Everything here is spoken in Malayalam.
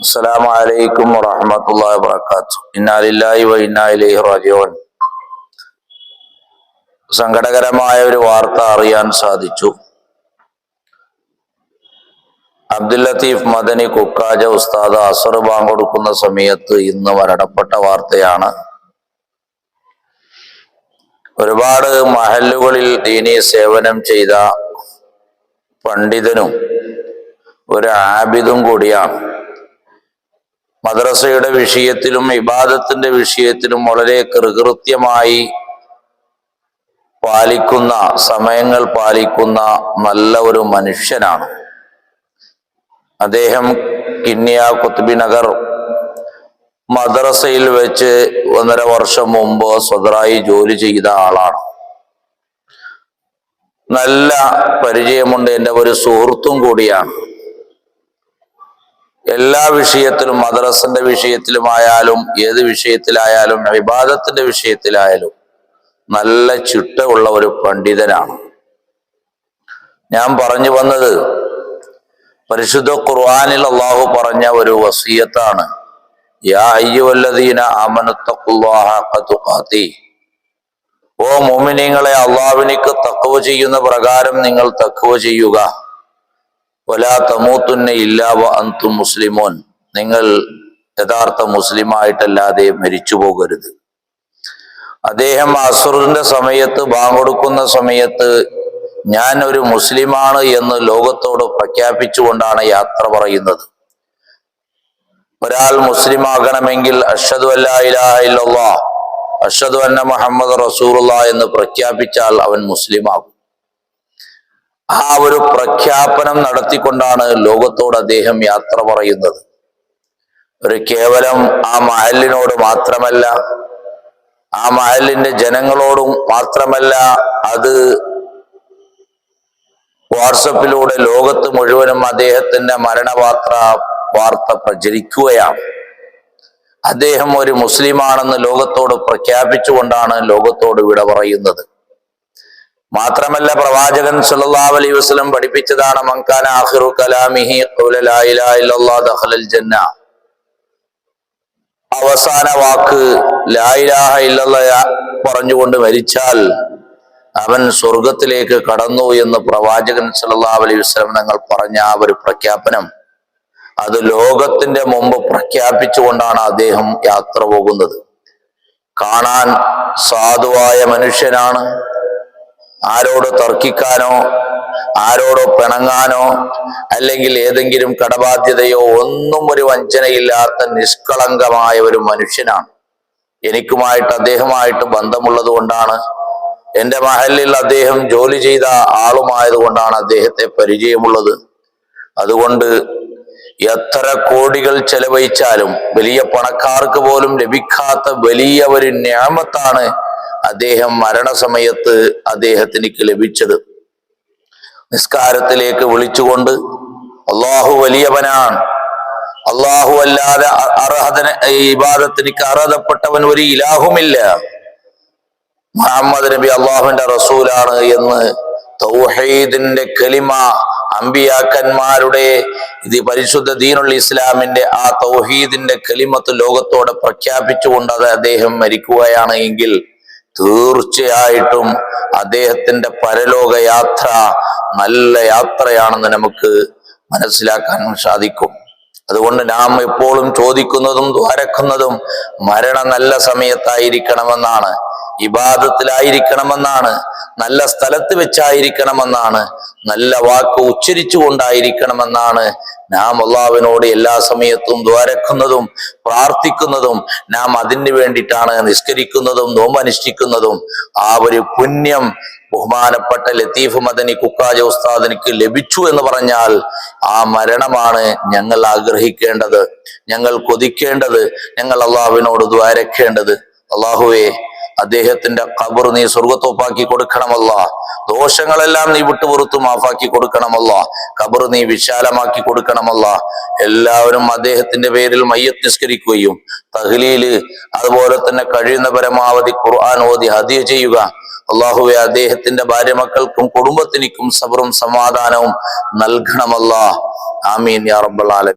അസ്സലാമു അലൈക്കും വറഹ്മത്തുള്ളാഹി വബറകാതുഹു. ഇന്നാ ലില്ലാഹി വ ഇന്നാ ഇലൈഹി റാജിഊൻ. സങ്കടകരമായ ഒരു വാർത്ത അറിയാൻ സാധിച്ചു. അബ്ദുൽ ലത്തീഫ് മദനി കുക്കാജ ഉസ്താദ് അസർ ബാങ്ക് കൊടുക്കുന്ന സമയത്ത് ഇന്ന് മരണപ്പെട്ട വാർത്തയാണ്. ഒരുപാട് മഹല്ലുകളിൽ ദീനീ സേവനം ചെയ്ത പണ്ഡിതനും ഒരു ആബിദും കൂടിയാണ്. മദ്രസയുടെ വിഷയത്തിലും ഇബാദത്തിന്റെ വിഷയത്തിലും വളരെ കൃത്യമായി പാലിക്കുന്ന, സമയങ്ങൾ പാലിക്കുന്ന നല്ല ഒരു മനുഷ്യനാണ് അദ്ദേഹം. കിണ്ണിയ കുത്തുബി നഗർ മദ്രസയിൽ വെച്ച് 1.5 വർഷം മുമ്പ് സ്വതറായി ജോലി ചെയ്ത ആളാണ്. നല്ല പരിചയമുണ്ട്, എൻ്റെ ഒരു സുഹൃത്തും കൂടിയാണ്. എല്ലാ വിഷയത്തിലും, മദ്രസന്റെ വിഷയത്തിലുമായാലും ഏത് വിഷയത്തിലായാലും ഇബാദത്തിന്റെ വിഷയത്തിലായാലും നല്ല ചിട്ടയുള്ള ഒരു പണ്ഡിതനാണ്. ഞാൻ പറഞ്ഞു വന്നത്, പരിശുദ്ധ ഖുർആനിൽ അല്ലാഹു പറഞ്ഞ ഒരു വസിയത്താണ്. യാ അയ്യുഹല്ലദീന ആമനു തഖുല്ലാഹ ഹഖ തുഖാതി. ഓ മുഅ്മിനീങ്ങളെ, അല്ലാഹുവിനിക്ക് തഖ്വ ചെയ്യുന്ന പ്രകാരം നിങ്ങൾ തഖ്വ ചെയ്യുക. വലാ തമൂതുന്ന ഇല്ലാ വ അൻതും മുസ്ലിമൂൻ. നിങ്ങൾ യഥാർത്ഥ മുസ്ലിമായിട്ടല്ലാതെ മരിച്ചു പോകരുത്. അദ്ദേഹം അസ്റിന്റെ സമയത്ത്, ബാങ്ക് കൊടുക്കുന്ന സമയത്ത് ഞാൻ ഒരു മുസ്ലിമാണ് എന്ന് ലോകത്തോട് പ്രഖ്യാപിച്ചുകൊണ്ടാണ് യാത്ര പറയുന്നത്. ഒരാൾ മുസ്ലിം ആകണമെങ്കിൽ അഷ്ഹദു അല്ലാ ഇലാഹ ഇല്ലല്ലാഹ് അഷ്ഹദു അന്ന മുഹമ്മദ് റസൂലുള്ളാഹ് എന്ന് പ്രഖ്യാപിച്ചാൽ അവൻ മുസ്ലിമാകും. ആ ഒരു പ്രഖ്യാപനം നടത്തിക്കൊണ്ടാണ് ലോകത്തോട് അദ്ദേഹം യാത്ര പറയുന്നത്. ഒരു കേവലം ആ മഹല്ലിനോട് മാത്രമല്ല, ആ മഹല്ലിന്റെ ജനങ്ങളോടും മാത്രമല്ല, അത് വാട്സപ്പിലൂടെ ലോകത്ത് മുഴുവനും അദ്ദേഹത്തിന്റെ വാർത്ത പ്രചരിക്കുകയാണ്. അദ്ദേഹം ഒരു മുസ്ലിമാണെന്ന് ലോകത്തോട് പ്രഖ്യാപിച്ചുകൊണ്ടാണ് ലോകത്തോട് വിട പറയുന്നത്. മാത്രമല്ല, പ്രവാചകൻ സല്ലല്ലാഹു അലൈഹി വസല്ലം പഠിപ്പിച്ചതാണ്, മൻ കാന ആഖിറു കലാമിഹി ഖൗല ലാ ഇലാഹ ഇല്ലല്ലാഹ് ദഖലൽ ജന്ന. അവസാന വാക്ക് ലാ ഇലാഹ ഇല്ലല്ലാഹ് പറഞ്ഞുകൊണ്ട് മരിച്ചാൽ അവൻ സ്വർഗത്തിലേക്ക് കടന്നു എന്ന് പ്രവാചകൻ സല്ലല്ലാഹു അലൈഹി വസല്ലം തങ്ങൾ പറഞ്ഞ ആ ഒരു പ്രഖ്യാപനം, അത് ലോകത്തിന്റെ മുമ്പ് പ്രഖ്യാപിച്ചുകൊണ്ടാണ് അദ്ദേഹം യാത്ര പോകുന്നത്. കാണാൻ സാധുവായ മനുഷ്യനാണ്. ആരോട് തർക്കിക്കാനോ ആരോടോ പിണങ്ങാനോ അല്ലെങ്കിൽ ഏതെങ്കിലും കടബാധ്യതയോ ഒന്നും ഒരു വഞ്ചനയില്ലാത്ത നിഷ്കളങ്കമായ ഒരു മനുഷ്യനാണ്. എനിക്കുമായിട്ട് അദ്ദേഹമായിട്ട് ബന്ധമുള്ളത് കൊണ്ടാണ്, എൻ്റെ മഹല്ലിൽ അദ്ദേഹം ജോലി ചെയ്ത ആളുമായത് കൊണ്ടാണ് അദ്ദേഹത്തെ പരിചയമുള്ളത്. അതുകൊണ്ട് എത്ര കോടികൾ ചെലവഴിച്ചാലും വലിയ പണക്കാർക്ക് പോലും ലഭിക്കാത്ത വലിയ ഒരു നിഅമത്താണ് അദ്ദേഹം മരണസമയത്ത് അദ്ദേഹത്തിനിക്ക് ലഭിച്ചത്. നിസ്കാരത്തിലേക്ക് വിളിച്ചുകൊണ്ട്, അല്ലാഹു വലിയവനാണ്, അല്ലാഹു അല്ലാതെ ഇബാദത്തിനിക്ക് അർഹതപ്പെട്ടവൻ ഒരു ഇലാഹുമില്ല, മുഹമ്മദ് നബി അല്ലാഹുവിന്റെ റസൂലാണ് എന്ന് തൗഹീദിന്റെ കലിമ, അമ്പിയാക്കന്മാരുടെ ഇത് പരിശുദ്ധ ദീനുൽ ഇസ്ലാമിന്റെ ആ തൗഹീദിന്റെ കലിമത്ത് ലോകത്തോടെ പ്രഖ്യാപിച്ചുകൊണ്ട് അദ്ദേഹം മരിക്കുകയാണ് എങ്കിൽ തീർച്ചയായിട്ടും അദ്ദേഹത്തിന്റെ പരലോക യാത്ര നല്ല യാത്രയാണെന്ന് നമുക്ക് മനസ്സിലാക്കാൻ സാധിക്കും. അതുകൊണ്ട് നാം എപ്പോഴും ചോദിക്കുന്നതും ദ്വാരക്കുന്നതും മരണം നല്ല സമയത്തായിരിക്കണമെന്നാണ്, ഇബാദത്തിലായിരിക്കണമെന്നാണ്, നല്ല സ്ഥലത്ത് വെച്ചായിരിക്കണമെന്നാണ്, നല്ല വാക്ക് ഉച്ചരിച്ചു കൊണ്ടായിരിക്കണമെന്നാണ് നാം അല്ലാഹുവിനോട് എല്ലാ സമയത്തും ദ്വാരക്കുന്നതും പ്രാർത്ഥിക്കുന്നതും. നാം അതിന് വേണ്ടിയിട്ടാണ് നിസ്കരിക്കുന്നതും നോമ്പനുഷ്ഠിക്കുന്നതും. ആ ഒരു പുണ്യം ബഹുമാനപ്പെട്ട ലത്തീഫ് മദനി കുക്കാജ ഉസ്താദിനിക്ക് ലഭിച്ചു എന്ന് പറഞ്ഞാൽ ആ മരണമാണ് ഞങ്ങൾ ആഗ്രഹിക്കേണ്ടത്, ഞങ്ങൾ കൊതിക്കേണ്ടത്, ഞങ്ങൾ അല്ലാഹുവിനോട് ദ്വാരക്കേണ്ടത്. അല്ലാഹുവേ, അദ്ദേഹത്തിന്റെ ഖബർ നീ സ്വർഗത്തോപ്പാക്കി കൊടുക്കണമല്ല, ദോഷങ്ങളെല്ലാം നീ വിട്ടുപുറത്തു മാഫാക്കി കൊടുക്കണമല്ല, ഖബർ നീ വിശാലമാക്കി കൊടുക്കണമല്ല. എല്ലാവരും അദ്ദേഹത്തിന്റെ പേരിൽ മയ്യത്ത് നിസ്കരിക്കുകയും തഹ്ലീല് അതുപോലെ തന്നെ കഴിയുന്ന പരമാവധി ഖുർആൻ ഓതി ഹദിയ ചെയ്യുക. അല്ലാഹുവേ, അദ്ദേഹത്തിന്റെ ഭാര്യ മക്കൾക്കും കുടുംബത്തിനും സബറും സമാധാനവും നൽകണമല്ല. ആമീൻ യാ റബ്ബൽ ആലമീൻ.